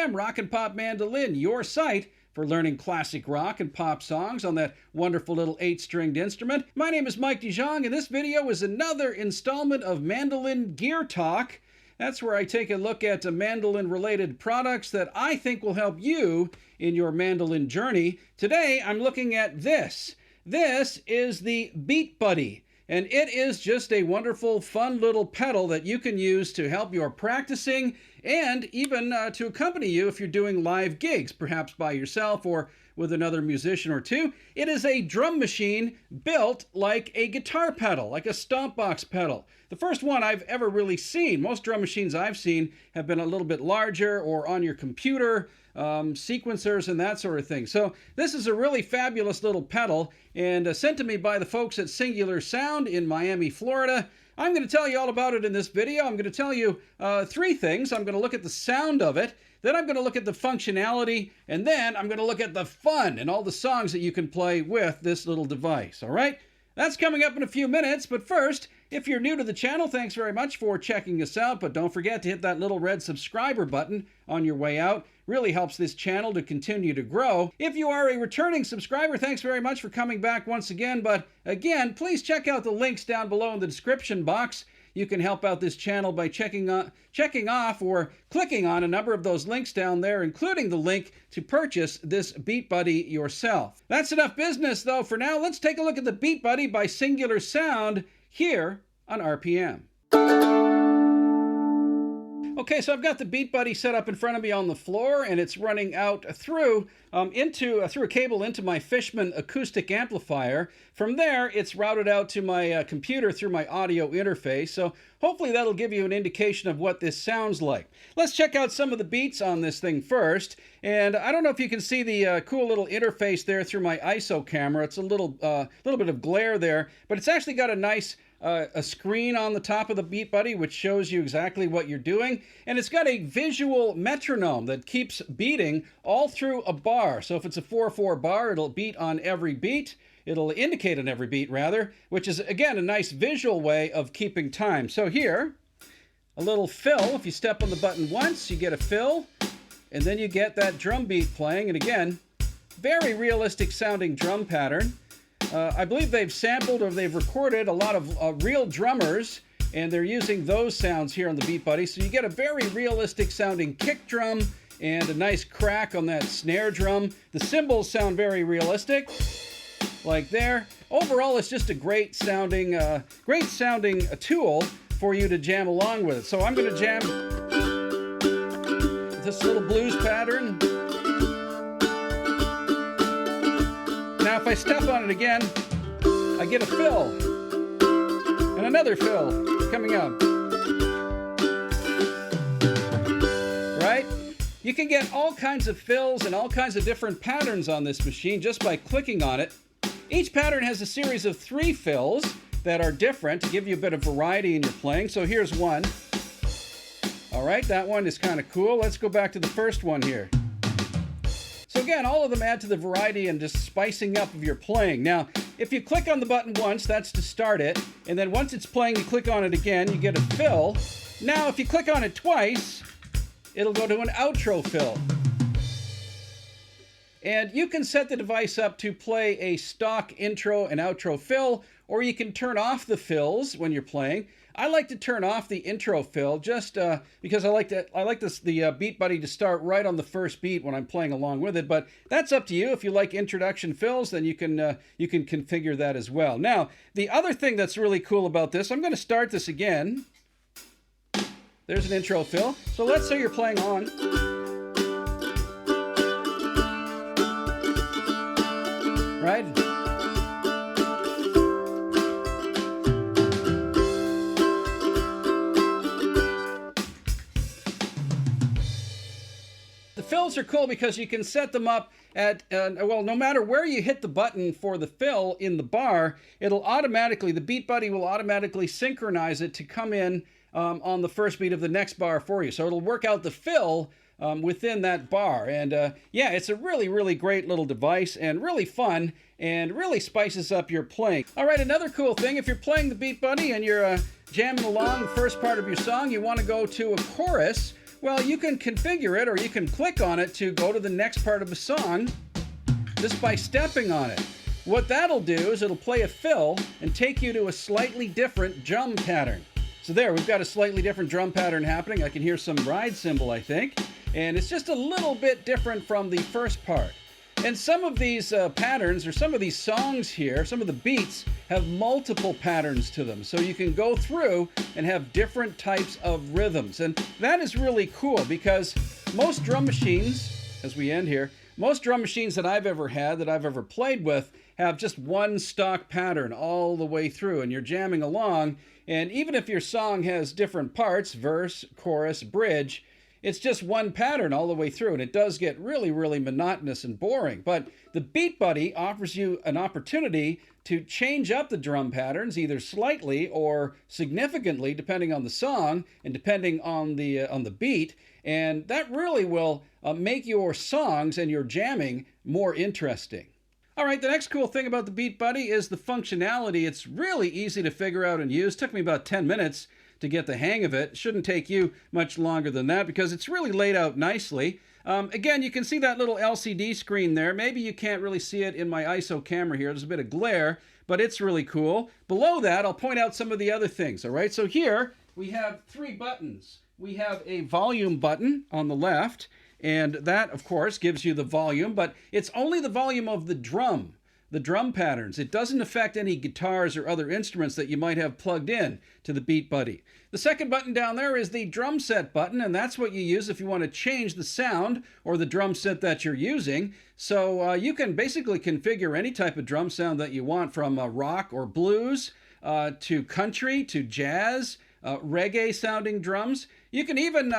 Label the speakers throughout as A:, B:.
A: M, Rock and Pop Mandolin, your site for learning classic rock and pop songs on that wonderful little 8-stringed instrument. My name is Mike DeJong, and this video is another installment of Mandolin Gear Talk. That's where I take a look at mandolin-related products that I think will help you in your mandolin journey. Today, I'm looking at this. This is the Beat Buddy. And it is just a wonderful, fun little pedal that you can use to help your practicing and even to accompany you if you're doing live gigs, perhaps by yourself or with another musician or two. It is a drum machine built like a guitar pedal, like a stomp box pedal. The first one I've ever really seen. Most drum machines I've seen have been a little bit larger or on your computer, sequencers and that sort of thing. So this is a really fabulous little pedal and sent to me by the folks at Singular Sound in Miami, Florida. I'm going to tell you all about it in this video. I'm going to tell you three things. I'm going to look at the sound of it, then I'm going to look at the functionality, and then I'm going to look at the fun and all the songs that you can play with this little device. All right? That's coming up in a few minutes, but first, if you're new to the channel, thanks very much for checking us out, but don't forget to hit that little red subscriber button on your way out. Really helps this channel to continue to grow. If you are a returning subscriber, thanks very much for coming back once again, but again, please check out the links down below in the description box. You can help out this channel by checking off or clicking on a number of those links down there, including the link to purchase this Beat Buddy yourself. That's enough business, though, for now. Let's take a look at the Beat Buddy by Singular Sound here on RPM. Okay, so I've got the Beat Buddy set up in front of me on the floor, and it's running out through a cable into my Fishman acoustic amplifier. From there, it's routed out to my computer through my audio interface, so hopefully that'll give you an indication of what this sounds like. Let's check out some of the beats on this thing first, and I don't know if you can see the cool little interface there through my ISO camera. It's a little bit of glare there, but it's actually got a nice a screen on the top of the Beat Buddy which shows you exactly what you're doing, and it's got a visual metronome that keeps beating all through a bar. So if it's a 4/4 bar, it'll beat on every beat. It'll indicate on every beat, rather, which is, again, a nice visual way of keeping time. So here, a little fill. If you step on the button once, you get a fill, and then you get that drum beat playing. And again, very realistic sounding drum pattern. I believe they've sampled or they've recorded a lot of real drummers, and they're using those sounds here on the Beat Buddy. So you get a very realistic sounding kick drum and a nice crack on that snare drum. The cymbals sound very realistic, like there. Overall, it's just a great sounding tool for you to jam along with. So I'm going to jam this little blues pattern. Now, if I step on it again, I get a fill and another fill coming up. Right? You can get all kinds of fills and all kinds of different patterns on this machine just by clicking on it. Each pattern has a series of 3 fills that are different to give you a bit of variety in your playing. So here's one. All right, that one is kind of cool. Let's go back to the first one here. So again, all of them add to the variety and just spicing up of your playing. Now, if you click on the button once, that's to start it. And then once it's playing, you click on it again, you get a fill. Now, if you click on it twice, it'll go to an outro fill. And you can set the device up to play a stock intro and outro fill, or you can turn off the fills when you're playing. I like to turn off the intro fill just because I like the Beat Buddy to start right on the first beat when I'm playing along with it. But that's up to you. If you like introduction fills, then you can configure that as well. Now, the other thing that's really cool about this, I'm going to start this again. There's an intro fill. So let's say you're playing on. Right? The fills are cool because you can set them up at, well, no matter where you hit the button for the fill in the bar, it'll automatically, the Beat Buddy will automatically synchronize it to come in on the first beat of the next bar for you. So it'll work out the fill within that bar. And yeah, it's a really, really great little device and really fun and really spices up your playing. All right, another cool thing, if you're playing the Beat Buddy and you're jamming along the first part of your song, you want to go to a chorus. Well, you can configure it, or you can click on it to go to the next part of a song just by stepping on it. What that'll do is it'll play a fill and take you to a slightly different drum pattern. So there, we've got a slightly different drum pattern happening. I can hear some ride cymbal, I think. And it's just a little bit different from the first part. And some of these patterns, or some of these songs here, some of the beats have multiple patterns to them. So you can go through and have different types of rhythms. And that is really cool, because most drum machines, as we end here, most drum machines that I've ever had, that I've ever played with, have just one stock pattern all the way through, and you're jamming along. And even if your song has different parts, verse, chorus, bridge, it's just one pattern all the way through, and it does get really, really monotonous and boring. But the Beat Buddy offers you an opportunity to change up the drum patterns, either slightly or significantly, depending on the song and depending on the beat, and that really will make your songs and your jamming more interesting. All right, the next cool thing about the Beat Buddy is the functionality. It's really easy to figure out and use. It took me about 10 minutes to get the hang of it. It shouldn't take you much longer than that, because it's really laid out nicely. Again, you can see that little LCD screen there. Maybe you can't really see it in my ISO camera here. There's a bit of glare, but it's really cool. Below that, I'll point out some of the other things, all right? So here, we have 3 buttons. We have a volume button on the left, and that, of course, gives you the volume, but it's only the volume of the drum patterns. It doesn't affect any guitars or other instruments that you might have plugged in to the Beat Buddy. The second button down there is the drum set button, and that's what you use if you want to change the sound or the drum set that you're using. So you can basically configure any type of drum sound that you want, from rock or blues to country to jazz, reggae sounding drums. You can even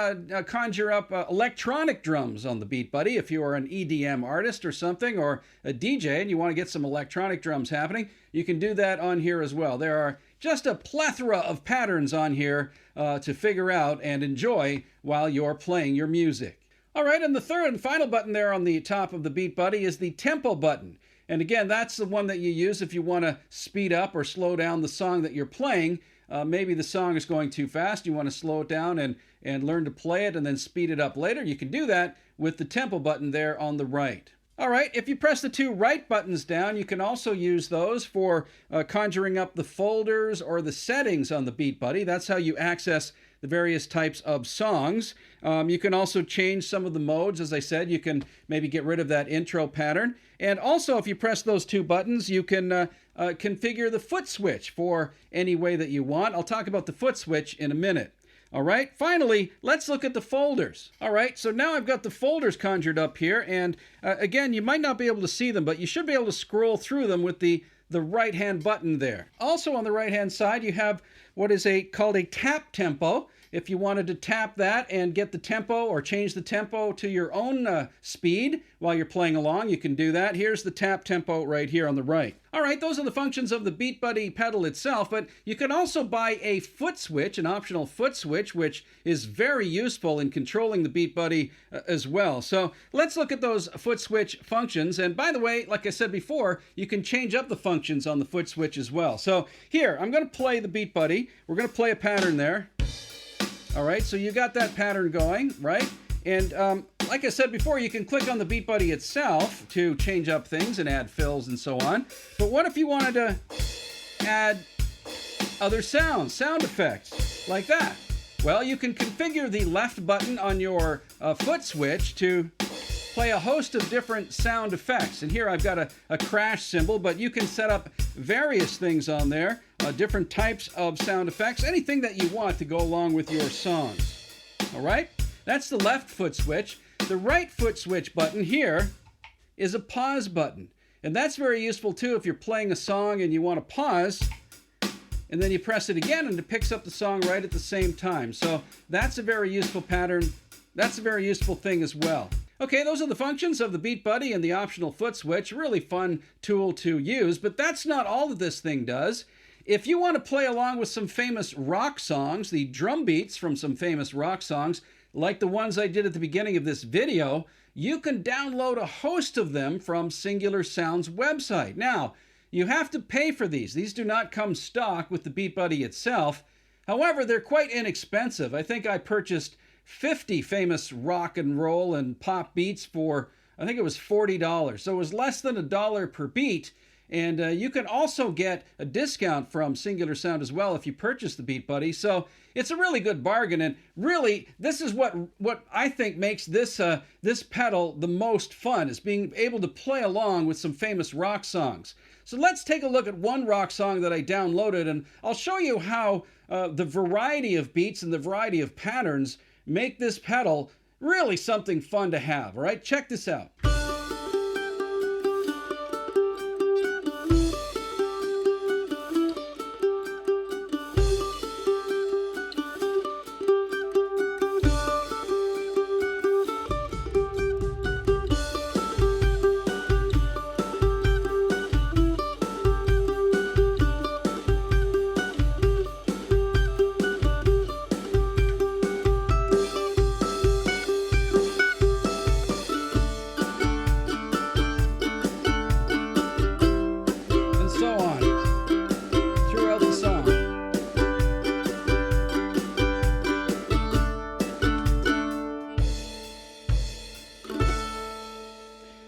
A: conjure up electronic drums on the Beat Buddy if you are an EDM artist or something, or a DJ and you want to get some electronic drums happening. You can do that on here as well. There are just a plethora of patterns on here to figure out and enjoy while you're playing your music. All right, and the third and final button there on the top of the Beat Buddy is the tempo button. And again, that's the one that you use if you want to speed up or slow down the song that you're playing. Maybe the song is going too fast. You want to slow it down and learn to play it and then speed it up later. You can do that with the tempo button there on the right. All right, if you press the 2 right buttons down, you can also use those for conjuring up the folders or the settings on the Beat Buddy. That's how you access the various types of songs. You can also change some of the modes. As I said, you can maybe get rid of that intro pattern. And also, if you press those 2 buttons, you can configure the foot switch for any way that you want. I'll talk about the foot switch in a minute. All right, finally, let's look at the folders. All right, so now I've got the folders conjured up here, and again, you might not be able to see them, but you should be able to scroll through them with the right-hand button there. Also on the right-hand side, you have what is called a tap tempo. If you wanted to tap that and get the tempo or change the tempo to your own speed while you're playing along, you can do that. Here's the tap tempo right here on the right. All right, those are the functions of the Beat Buddy pedal itself, but you can also buy a foot switch, an optional foot switch, which is very useful in controlling the Beat Buddy as well. So let's look at those foot switch functions. And by the way, like I said before, you can change up the functions on the foot switch as well. So here, I'm going to play the Beat Buddy. We're going to play a pattern there. All right, so you got that pattern going, right? And like I said before, you can click on the Beat Buddy itself to change up things and add fills and so on. But what if you wanted to add other sound effects like that? Well, you can configure the left button on your foot switch to play a host of different sound effects. And here I've got a crash cymbal, but you can set up various things on there, different types of sound effects, anything that you want to go along with your songs. All right, that's the left foot switch. The right foot switch button here is a pause button. And that's very useful too if you're playing a song and you want to pause, and then you press it again and it picks up the song right at the same time. So that's a very useful pattern. That's a very useful thing as well. Okay, those are the functions of the Beat Buddy and the optional foot switch. Really fun tool to use, but that's not all that this thing does. If you want to play along with some famous rock songs, the drum beats from some famous rock songs, like the ones I did at the beginning of this video, you can download a host of them from Singular Sound's website. Now, you have to pay for these. These do not come stock with the Beat Buddy itself. However, they're quite inexpensive. I think I purchased 50 famous rock and roll and pop beats for, I think it was $40. So it was less than $1 per beat. And you can also get a discount from Singular Sound as well if you purchase the Beat Buddy. So it's a really good bargain. And really, this is what I think makes this this pedal the most fun, is being able to play along with some famous rock songs. So let's take a look at one rock song that I downloaded, and I'll show you how the variety of beats and the variety of patterns make this pedal really something fun to have. All right, check this out.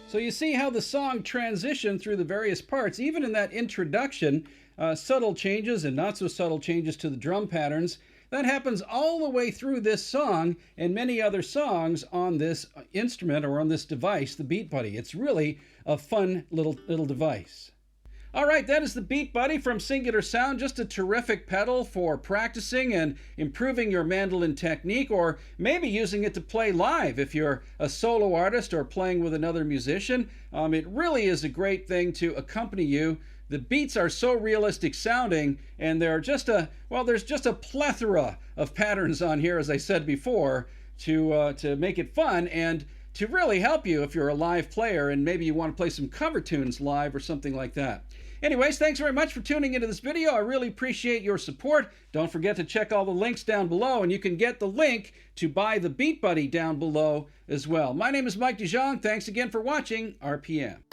A: So you see how the song transitioned through the various parts, even in that introduction, subtle changes and not so subtle changes to the drum patterns. That happens all the way through this song and many other songs on this instrument or on this device, the Beat Buddy. It's really a fun little device. All right, that is the Beat Buddy from Singular Sound. Just a terrific pedal for practicing and improving your mandolin technique, or maybe using it to play live if you're a solo artist or playing with another musician. It really is a great thing to accompany you. The beats are so realistic sounding, and there's just a plethora of patterns on here, as I said before, to make it fun and to really help you if you're a live player and maybe you want to play some cover tunes live or something like that. Anyways, thanks very much for tuning into this video. I really appreciate your support. Don't forget to check all the links down below, and you can get the link to buy the Beat Buddy down below as well. My name is Mike DeJong. Thanks again for watching RPM.